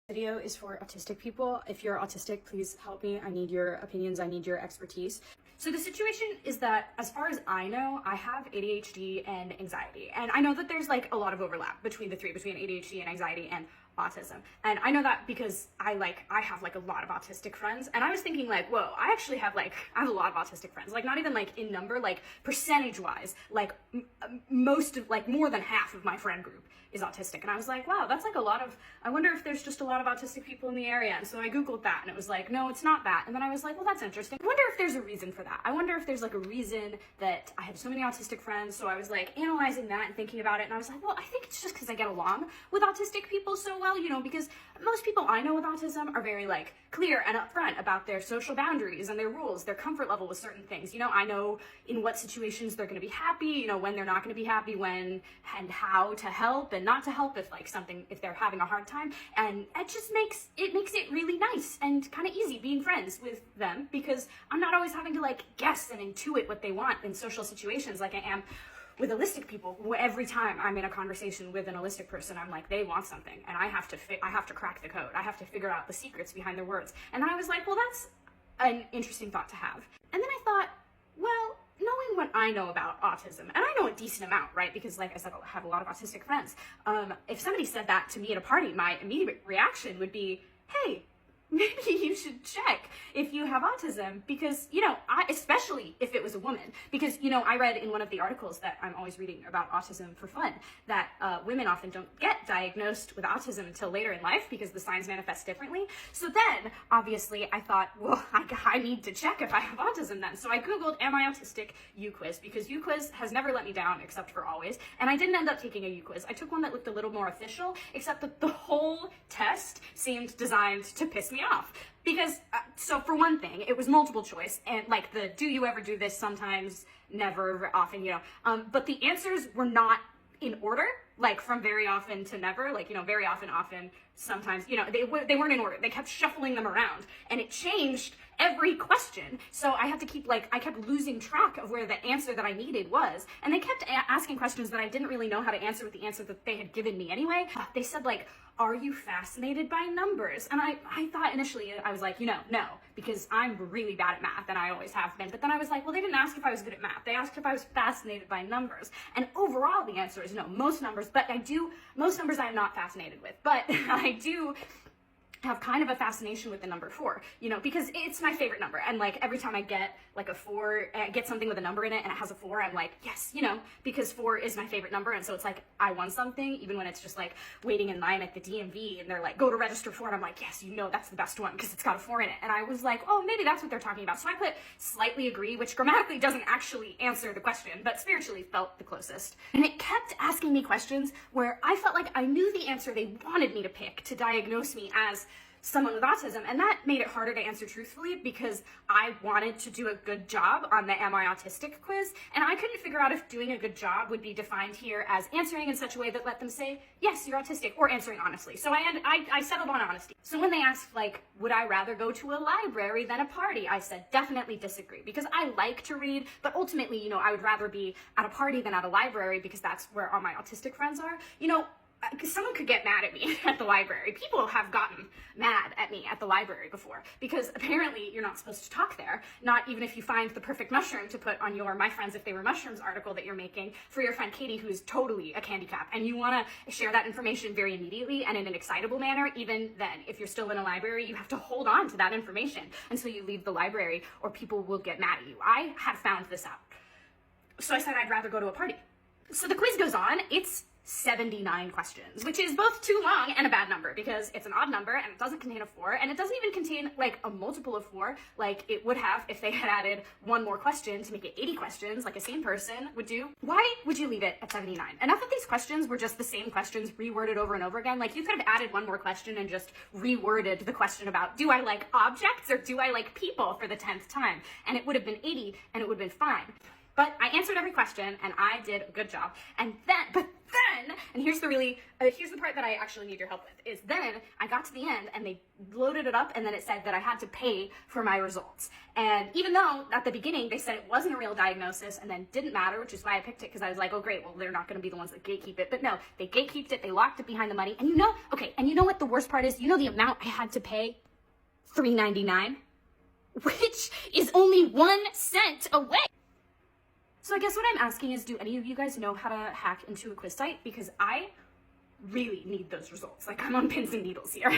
Video is for autistic people. If you're autistic, please help me. I need your opinions. I need your expertise. So the situation is that, as far as I know, I have ADHD and anxiety. And I know that there's like a lot of overlap between the three, between ADHD and anxiety and autism. And I know that because I have like a lot of autistic friends. And I was thinking like, whoa, I actually have I have a lot of autistic friends. Like not even like in number, like percentage wise, like more than half of my friend group is autistic. And I was like, wow, that's like a lot of, I wonder if there's just a lot of autistic people in the area. And so I Googled that and it was like, no, it's not that. And then I was like, well, that's interesting. I wonder if there's a reason for that. I wonder if there's like a reason that I have so many autistic friends. So I was like analyzing that and thinking about it. And I was like, well, I think it's just because I get along with autistic people so well, you know, because most people I know with autism are very like clear and upfront about their social boundaries and their rules, their comfort level with certain things. You know, I know in what situations they're going to be happy, you know, when they're not going to be happy, when and how to help and not to help if they're having a hard time. And it just makes it really nice and kind of easy being friends with them because I'm not always having to like guess and intuit what they want in social situations like I am with holistic people. Every time I'm in a conversation with an holistic person, I'm like, they want something and I have to crack the code. I have to figure out the secrets behind their words. And then I was like, well, that's an interesting thought to have. And then I thought, well, knowing what I know about autism, and I know a decent amount, right? Because like I said, I have a lot of autistic friends. If somebody said that to me at a party, my immediate reaction would be, hey, maybe you should check if you have autism because, you know, especially if it was a woman, because, you know, I read in one of the articles that I'm always reading about autism for fun, that women often don't get diagnosed with autism until later in life because the signs manifest differently. So then, obviously, I thought, well, I need to check if I have autism then. So I Googled, am I autistic U-Quiz, because U-Quiz has never let me down except for always. And I didn't end up taking a U-Quiz. I took one that looked a little more official, except that the whole test seemed designed to piss me off. Because, so for one thing, it was multiple choice, and like the do you ever do this, sometimes, never, often, you know, but the answers were not in order, like from very often to never, like, you know, very often, often, sometimes, you know, they weren't in order. They kept shuffling them around, and it changed every question. So I had to keep, I kept losing track of where the answer that I needed was, and they kept asking questions that I didn't really know how to answer with the answer that they had given me anyway. They said, like, are you fascinated by numbers? And I thought initially, I was like, you know, no, because I'm really bad at math, and I always have been. But then I was like, well, they didn't ask if I was good at math. They asked if I was fascinated by numbers. And overall, the answer is no, most numbers, but most numbers I am not fascinated with. But I do have kind of a fascination with the number 4, you know, because it's my favorite number. And like every time I get like a 4, get something with a number in it and it has a 4, I'm like, yes, you know, because 4 is my favorite number. And so it's like, I won something, even when it's just like waiting in line at the DMV and they're like, go to register 4. And I'm like, yes, you know, that's the best one because it's got a 4 in it. And I was like, oh, maybe that's what they're talking about. So I put slightly agree, which grammatically doesn't actually answer the question, but spiritually felt the closest. And it kept asking me questions where I felt like I knew the answer they wanted me to pick to diagnose me as someone with autism, and that made it harder to answer truthfully because I wanted to do a good job on the Am I Autistic quiz, and I couldn't figure out if doing a good job would be defined here as answering in such a way that let them say, yes, you're autistic, or answering honestly. So I settled on honesty. So when they asked, like, would I rather go to a library than a party, I said definitely disagree, because I like to read, but ultimately, you know, I would rather be at a party than at a library because that's where all my autistic friends are. You know, because someone could get mad at me at the library. People have gotten mad at me at the library before because apparently you're not supposed to talk there, not even if you find the perfect mushroom to put on your My Friends If They Were Mushrooms article that you're making for your friend Katie, who is totally a candy cap, and you want to share that information very immediately and in an excitable manner. Even then, if you're still in a library, you have to hold on to that information until you leave the library or people will get mad at you. I had found this out. So I said I'd rather go to a party. So the quiz goes on. It's 79 questions, which is both too long and a bad number because it's an odd number and it doesn't contain a 4, and it doesn't even contain like a multiple of 4 like it would have if they had added one more question to make it 80 questions like a sane person would do. Why would you leave it at 79? Enough of these questions were just the same questions reworded over and over again. Like you could have added one more question and just reworded the question about do I like objects or do I like people for the 10th time, and it would have been 80 and it would have been fine. But I answered every question and I did a good job. And then, and here's the part that I actually need your help with, is then I got to the end and they loaded it up and then it said that I had to pay for my results. And even though at the beginning they said it wasn't a real diagnosis and then didn't matter, which is why I picked it, because I was like, oh great, well they're not going to be the ones that gatekeep it. But no, they gatekeeped it, they locked it behind the money. And you know what the worst part is? You know the amount I had to pay? $3.99, which is only 1 cent away. So I guess what I'm asking is, do any of you guys know how to hack into a quiz site? Because I really need those results. Like, I'm on pins and needles here.